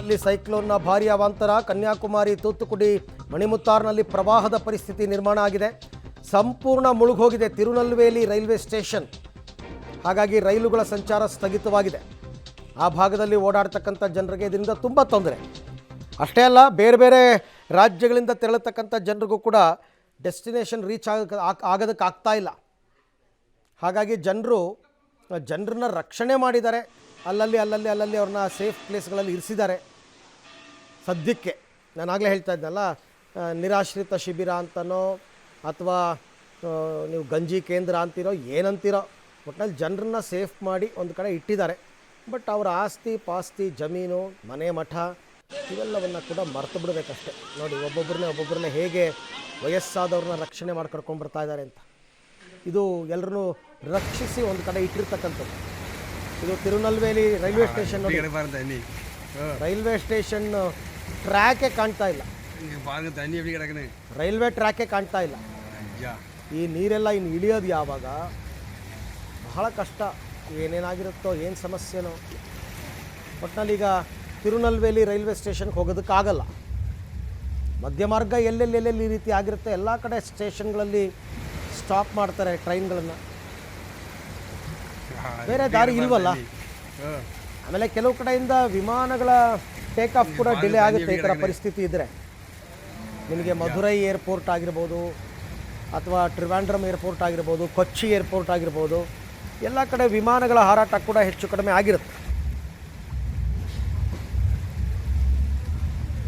ಕೇರಳದಲ್ಲಿ ಸೈಕ್ಲೋನ್ನ ಭಾರೀ ಅವಾಂತರ. ಕನ್ಯಾಕುಮಾರಿ, ತೂತುಕುಡಿ, ಮಣಿಮುತ್ತಾರ್ನಲ್ಲಿ ಪ್ರವಾಹದ ಪರಿಸ್ಥಿತಿ ನಿರ್ಮಾಣ ಆಗಿದೆ. ಸಂಪೂರ್ಣ ಮುಳುಗೋಗಿದೆ ತಿರುನಲ್ವೇಲಿ ರೈಲ್ವೆ ಸ್ಟೇಷನ್. ಹಾಗಾಗಿ ರೈಲುಗಳ ಸಂಚಾರ ಸ್ಥಗಿತವಾಗಿದೆ. ಆ ಭಾಗದಲ್ಲಿ ಓಡಾಡ್ತಕ್ಕಂಥ ಜನರಿಗೆ ಇದರಿಂದ ತುಂಬ ತೊಂದರೆ. ಅಷ್ಟೇ ಅಲ್ಲ, ಬೇರೆ ಬೇರೆ ರಾಜ್ಯಗಳಿಂದ ತೆರಳತಕ್ಕಂಥ ಜನರಿಗೂ ಕೂಡ ಡೆಸ್ಟಿನೇಷನ್ ರೀಚ್ ಆಗೋದಕ್ಕಾಗ್ತಾ ಇಲ್ಲ. ಹಾಗಾಗಿ ಜನರನ್ನ ರಕ್ಷಣೆ ಮಾಡಿದ್ದಾರೆ. ಅಲ್ಲಲ್ಲಿ ಅವ್ರನ್ನ ಸೇಫ್ ಪ್ಲೇಸ್ಗಳಲ್ಲಿ ಇರಿಸಿದ್ದಾರೆ. ಸದ್ಯಕ್ಕೆ ನಾನು ಆಗಲೇ ಹೇಳ್ತಾ ಇದ್ದನಲ್ಲ, ನಿರಾಶ್ರಿತ ಶಿಬಿರ ಅಂತನೋ ಅಥವಾ ನೀವು ಗಂಜಿ ಕೇಂದ್ರ ಅಂತೀರೋ ಏನಂತೀರೋ, ಒಟ್ಟಿನಲ್ಲಿ ಜನರನ್ನ ಸೇಫ್ ಮಾಡಿ ಒಂದು ಕಡೆ ಇಟ್ಟಿದ್ದಾರೆ. ಬಟ್ ಅವರ ಆಸ್ತಿ ಪಾಸ್ತಿ, ಜಮೀನು, ಮನೆ, ಮಠ ಇವೆಲ್ಲವನ್ನು ಕೂಡ ಮರೆತು ಬಿಡಬೇಕಷ್ಟೆ. ನೋಡಿ, ಒಬ್ಬೊಬ್ಬರನ್ನೇ ಹೇಗೆ ವಯಸ್ಸಾದವ್ರನ್ನ ರಕ್ಷಣೆ ಮಾಡಿ ಕರ್ಕೊಂಡು ಬರ್ತಾ ಇದ್ದಾರೆ ಅಂತ. ಇದು ಎಲ್ಲರನ್ನೂ ರಕ್ಷಿಸಿ ಒಂದು ಕಡೆ ಇಟ್ಟಿರ್ತಕ್ಕಂಥದ್ದು. ಇದು Tirunelveli railway station. Railway station ಟ್ರ್ಯಾಕೇ ಕಾಣ್ತಾ ಇಲ್ಲ. ರೈಲ್ವೆ ಟ್ರ್ಯಾಕೇ ಕಾಣ್ತಾ ಇಲ್ಲ. ಈ ನೀರೆಲ್ಲ ಇನ್ನು ಇಳಿಯೋದು ಯಾವಾಗ? ಬಹಳ ಕಷ್ಟ. ಏನೇನಾಗಿರುತ್ತೋ, ಏನು ಸಮಸ್ಯೆನೋ. ಒಟ್ಟಿನಲ್ಲಿ ಈಗ ತಿರುನಲ್ವೇಲಿ ರೈಲ್ವೆ ಸ್ಟೇಷನ್ಗೆ ಹೋಗೋದಕ್ಕಾಗಲ್ಲ. ಮಧ್ಯ ಮಾರ್ಗ ಎಲ್ಲೆಲ್ಲಿ ಈ ರೀತಿ ಆಗಿರುತ್ತೆ. ಎಲ್ಲ ಕಡೆ ಸ್ಟೇಷನ್ಗಳಲ್ಲಿ ಸ್ಟಾಪ್ ಮಾಡ್ತಾರೆ ಟ್ರೈನ್ಗಳನ್ನು. ಬೇರೆ ದಾರಿ ಇಲ್ವಲ್ಲ. ಆಮೇಲೆ ಕೆಲವು ಕಡೆಯಿಂದ ವಿಮಾನಗಳ ಟೇಕ್ ಆಫ್ ಕೂಡ ಡಿಲೇ ಆಗುತ್ತೆ. ಈ ಥರ ಪರಿಸ್ಥಿತಿ ಇದ್ದರೆ ನಿಮಗೆ ಮಧುರೈ ಏರ್ಪೋರ್ಟ್ ಆಗಿರ್ಬೋದು, ಅಥವಾ ಟ್ರಿವಾಂಡ್ರಮ್ ಏರ್ಪೋರ್ಟ್ ಆಗಿರ್ಬೋದು, ಕೊಚ್ಚಿ ಏರ್ಪೋರ್ಟ್ ಆಗಿರ್ಬೋದು, ಎಲ್ಲ ಕಡೆ ವಿಮಾನಗಳ ಹಾರಾಟ ಕೂಡ ಹೆಚ್ಚು ಕಡಿಮೆ ಆಗಿರುತ್ತೆ.